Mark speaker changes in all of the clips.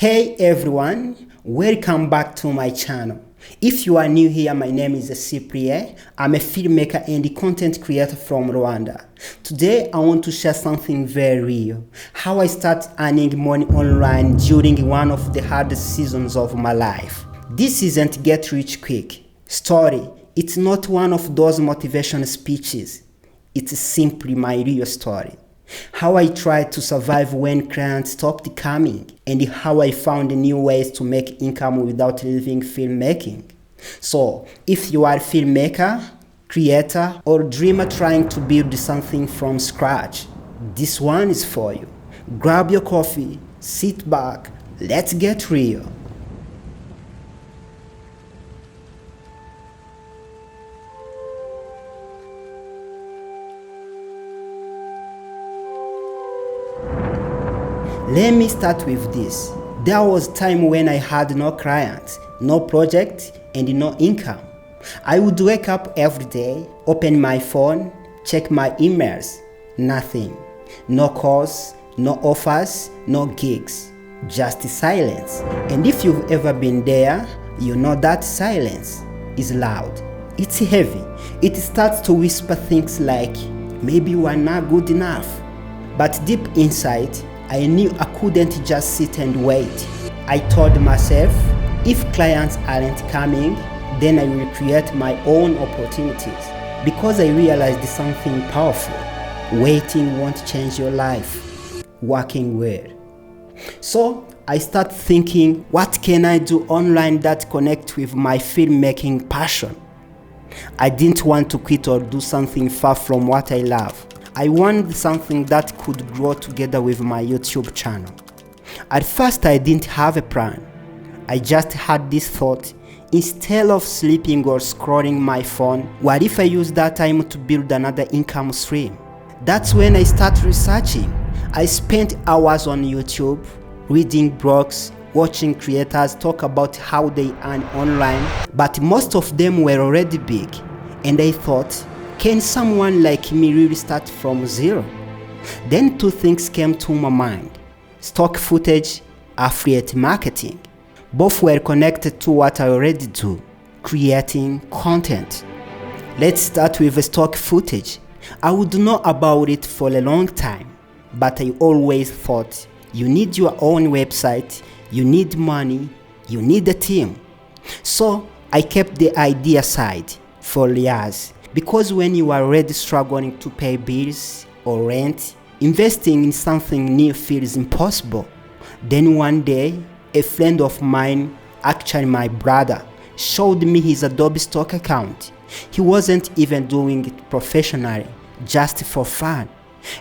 Speaker 1: Hey everyone, welcome back to my channel. If you are new here, my name is Cyprien. I'm a filmmaker and content creator from Rwanda. Today I want to share something very real. How I start earning money online during one of the hardest seasons of my life. This isn't get rich quick story. It's not one of those motivational speeches. It's simply my real story. How I tried to survive when clients stopped coming, and how I found new ways to make income without leaving filmmaking. So, if you are a filmmaker, creator, or dreamer trying to build something from scratch, this one is for you. Grab your coffee, sit back, let's get real. Let me start with this. There was a time when I had no clients, no project, and no income. I would wake up every day, open my phone, check my emails. Nothing. No calls, no offers, no gigs. Just silence. And if you've ever been there, you know that silence is loud. It's heavy. It starts to whisper things like, maybe you are not good enough. But deep inside, I knew I couldn't just sit and wait. I told myself, if clients aren't coming, then I will create my own opportunities. Because I realized something powerful. Waiting won't change your life. Working will. So I started thinking, what can I do online that connects with my filmmaking passion? I didn't want to quit or do something far from what I love. I wanted something that could grow together with my YouTube channel. At first I didn't have a plan. I just had this thought, instead of sleeping or scrolling my phone, what if I use that time to build another income stream? That's when I started researching. I spent hours on YouTube, reading blogs, watching creators talk about how they earn online, but most of them were already big, and I thought, can someone like me really start from zero? Then two things came to my mind. Stock footage, affiliate marketing. Both were connected to what I already do, creating content. Let's start with the stock footage. I would know about it for a long time, but I always thought you need your own website, you need money, you need a team. So I kept the idea aside for years. Because when you are already struggling to pay bills or rent, investing in something new feels impossible. Then one day, a friend of mine, actually my brother, showed me his Adobe stock account. He wasn't even doing it professionally, just for fun.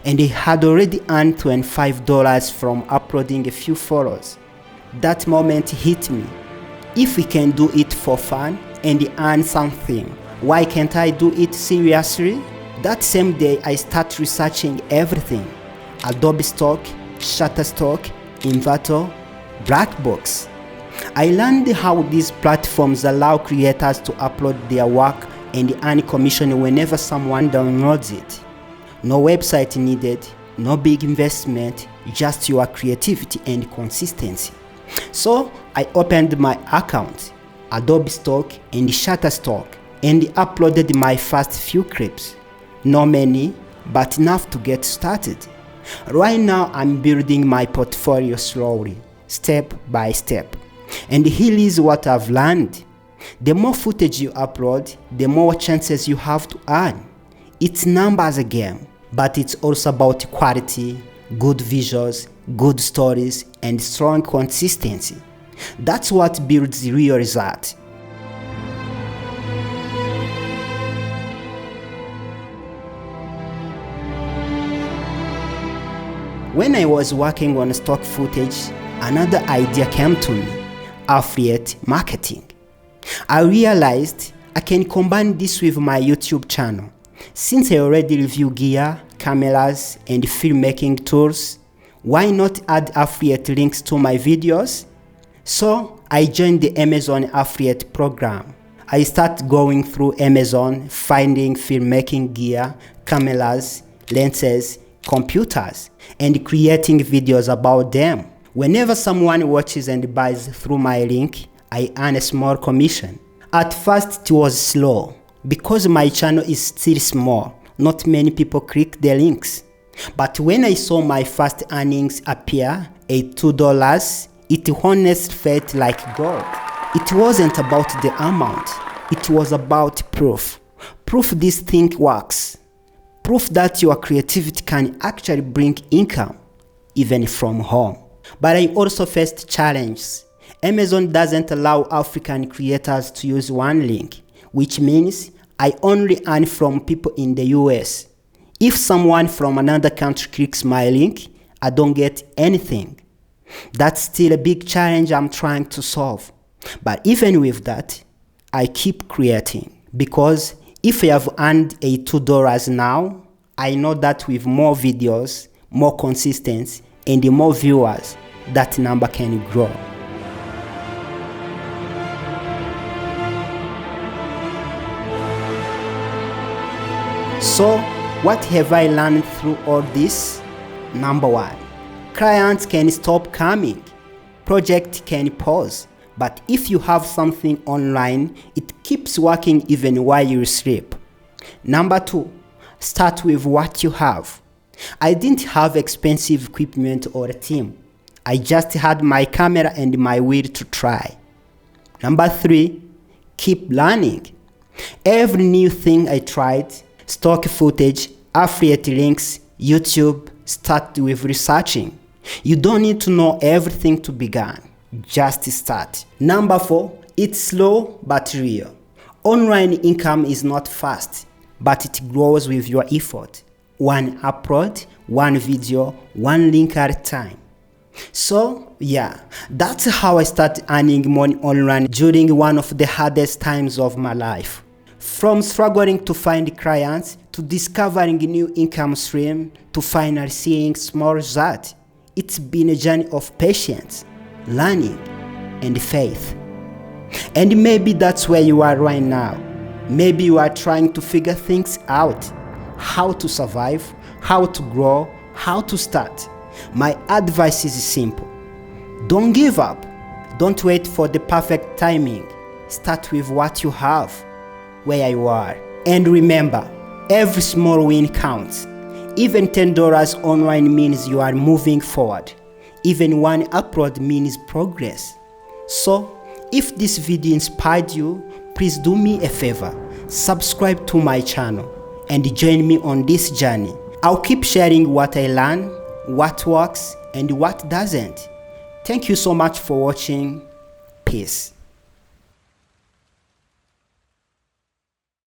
Speaker 1: And he had already earned $25 from uploading a few photos. That moment hit me. If we can do it for fun and earn something, why can't I do it seriously? That same day I started researching everything. Adobe Stock, Shutterstock, Inverter, Blackbox. I learned how these platforms allow creators to upload their work and earn commission whenever someone downloads it. No website needed, no big investment, just your creativity and consistency. So I opened my account, Adobe Stock and Shutterstock, and uploaded my first few clips. Not many, but enough to get started. Right now I'm building my portfolio slowly, step by step. And here is what I've learned. The more footage you upload, the more chances you have to earn. It's numbers a game, but it's also about quality, good visuals, good stories, and strong consistency. That's what builds real results. When I was working on stock footage, another idea came to me, affiliate marketing. I realized I can combine this with my YouTube channel. Since I already review gear, cameras, and filmmaking tools, why not add affiliate links to my videos? So I joined the Amazon affiliate program. I started going through Amazon, finding filmmaking gear, cameras, lenses, computers, and creating videos about them. Whenever someone watches and buys through my link, I earn a small commission. At first it was slow because my channel is still small. Not many people click the links. But when I saw my first earnings appear at $2, it honestly felt like gold. It wasn't about the amount, it was about proof. Proof this thing works. Proof that your creativity can actually bring income, even from home. But I also faced challenges. Amazon doesn't allow African creators to use OneLink, which means I only earn from people in the US. If someone from another country clicks my link, I don't get anything. That's still a big challenge I'm trying to solve. But even with that, I keep creating, because if I have earned a $2 now, I know that with more videos, more consistency, and more viewers, that number can grow. So, what have I learned through all this? Number 1, clients can stop coming, project can pause, but if you have something online, it keeps working even while you sleep. Number 2, start with what you have. I didn't have expensive equipment or a team. I just had my camera and my will to try. Number 3, keep learning. Every new thing I tried, stock footage, affiliate links, YouTube, start with researching. You don't need to know everything to begin. Just start. Number 4, it's slow but real. Online income is not fast, but it grows with your effort. One upload, one video, one link at a time. So yeah, that's how I started earning money online during one of the hardest times of my life. From struggling to find clients, to discovering new income stream, to finally seeing small results. It's been a journey of patience, learning, and faith. And maybe that's where you are right now. Maybe you are trying to figure things out. How to survive, how to grow, how to start. My advice is simple. Don't give up. Don't wait for the perfect timing. Start with what you have, where you are. And remember, every small win counts. Even $10 online means you are moving forward. Even one upload means progress. So, if this video inspired you, please do me a favor. Subscribe to my channel and join me on this journey. I'll keep sharing what I learn, what works, and what doesn't. Thank you so much for watching. Peace.